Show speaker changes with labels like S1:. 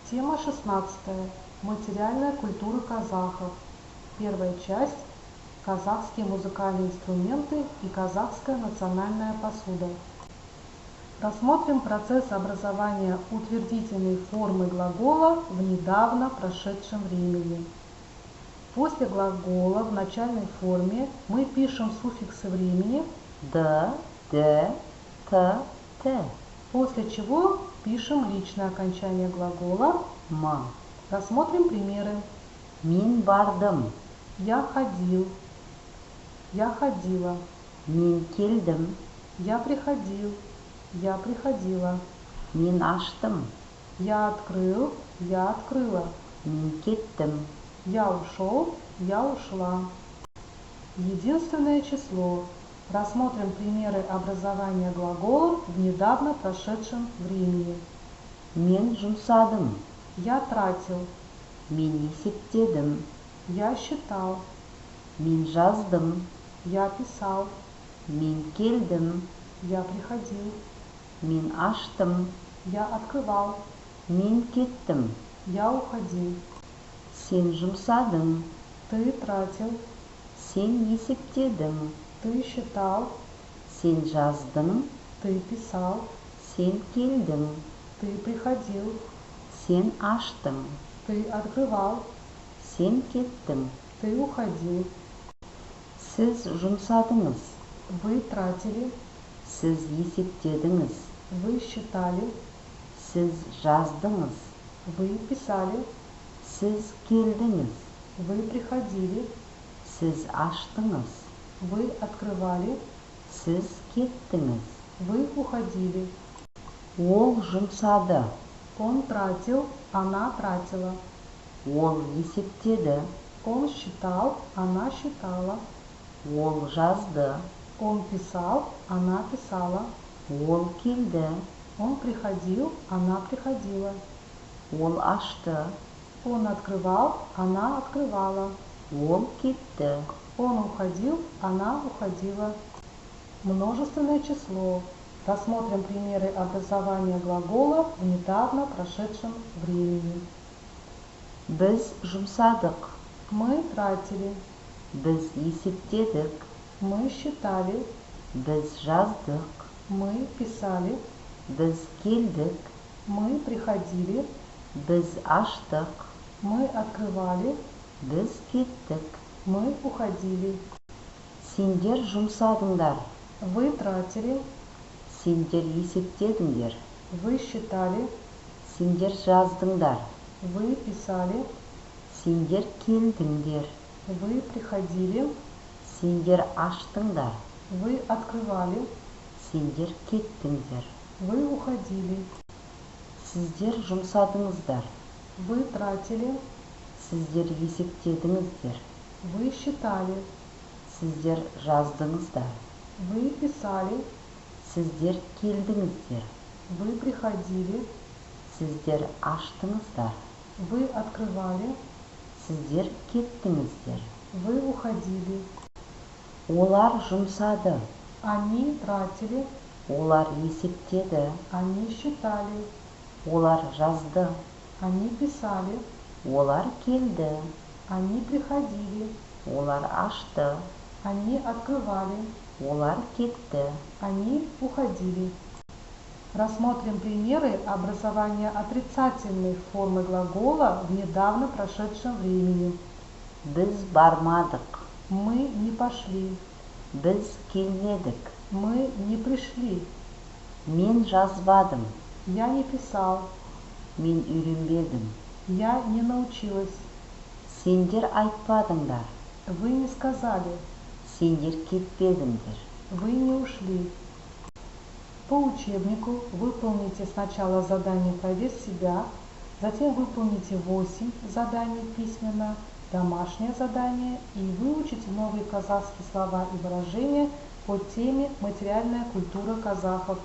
S1: Тема 16. Материальная культура казахов. Первая часть. Казахские музыкальные инструменты и казахская национальная посуда. Рассмотрим процесс образования утвердительной формы глагола в недавно прошедшем времени. После глагола в начальной форме мы пишем суффиксы времени
S2: «д», «д», «т», «т»,
S1: после чего пишем личное окончание глагола.
S2: «м».
S1: Рассмотрим примеры.
S2: Мин бардым,
S1: Я ходил. Я ходила.
S2: мин келдім,
S1: Я приходил. Я приходила.
S2: мин аштым,
S1: Я открыл. Я открыла.
S2: мин кеттім,
S1: Я ушел. Я ушла. Единственное число. Рассмотрим примеры образования глаголов в недавно прошедшем времени.
S2: мен жұмсадым,
S1: Я тратил.
S2: мен есептедім,
S1: Я считал.
S2: мен жаздым,
S1: Я писал.
S2: мен келдім,
S1: Я приходил.
S2: мен аштым,
S1: Я открывал.
S2: мен кеттім.
S1: Я уходил.
S2: Сен жұмсадың,
S1: Ты тратил.
S2: сен есептедің,
S1: Ты считал.
S2: сен жаздың,
S1: Ты писал.
S2: сен келдің,
S1: Ты приходил.
S2: сен аштың,
S1: Ты открывал.
S2: сен кеттің.
S1: Ты уходил.
S2: Сіз жұмсадыңыз,
S1: Вы тратили.
S2: сіз есептедіңіз,
S1: Вы считали.
S2: сіз жаздыңыз,
S1: Вы писали.
S2: сіз келдіңіз,
S1: Вы приходили.
S2: сіз аштыңыз,
S1: Вы открывали.
S2: сіз кеттіңіз.
S1: Вы уходили.
S2: Ол жұмсады,
S1: Он тратил. Она тратила.
S2: ол есептеді,
S1: Он считал. Она считала.
S2: ол жазды,
S1: Он писал. Она писала.
S2: ол келді,
S1: Он приходил. Она приходила.
S2: ол ашты,
S1: Он открывал. Она открывала.
S2: ол кетті.
S1: Он уходил. Она уходила. Множественное число. Рассмотрим примеры образования глагола в недавно прошедшем времени.
S2: Біз жұмсадық,
S1: Мы тратили.
S2: біз есептедік,
S1: Мы считали.
S2: біз жаздық,
S1: Мы писали.
S2: біз келдік,
S1: Мы приходили.
S2: біз аштық,
S1: Мы открывали.
S2: біз кеттік.
S1: Мы уходили.
S2: Сендер жұмсадыңдар,
S1: Вы тратили.
S2: сендер есептедіңдер,
S1: Вы считали.
S2: сендер жаздыңдар,
S1: Вы писали.
S2: сендер келдіңдер,
S1: Вы приходили.
S2: сендер аштыңдар,
S1: Вы открывали.
S2: сендер кеттіңдер.
S1: Вы уходили.
S2: Сіздер жұмсадыңыздар,
S1: Вы тратили.
S2: сіздер есептедіңіздер,
S1: Вы считали.
S2: сіздер жаздыңыздар,
S1: Вы писали.
S2: сіздер келдіңіздер,
S1: Вы приходили.
S2: сіздер аштыңыздар,
S1: Вы открывали.
S2: сіздер кеттіңіздер.
S1: Вы уходили.
S2: Олар жұмсады,
S1: Они тратили.
S2: олар есептеді,
S1: Они считали.
S2: олар жазды,
S1: Они писали.
S2: олар келді,
S1: Они приходили.
S2: олар ашты,
S1: Они открывали.
S2: олар кетті.
S1: Они уходили. Рассмотрим примеры образования отрицательной формы глагола в недавно прошедшем времени.
S2: Біз бармадық,
S1: Мы не пошли.
S2: біз келмедік,
S1: Мы не пришли.
S2: мен жазбадым,
S1: Я не писал.
S2: мен үйренбедім.
S1: Я не научилась.
S2: Сендер айтпадыңдар,
S1: Вы не сказали.
S2: сендер кетпедіңдер.
S1: Вы не ушли. По учебнику выполните сначала задание «Проверь себя», затем выполните 8 заданий письменно, домашнее задание и выучите новые казахские слова и выражения по теме «Материальная культура казахов».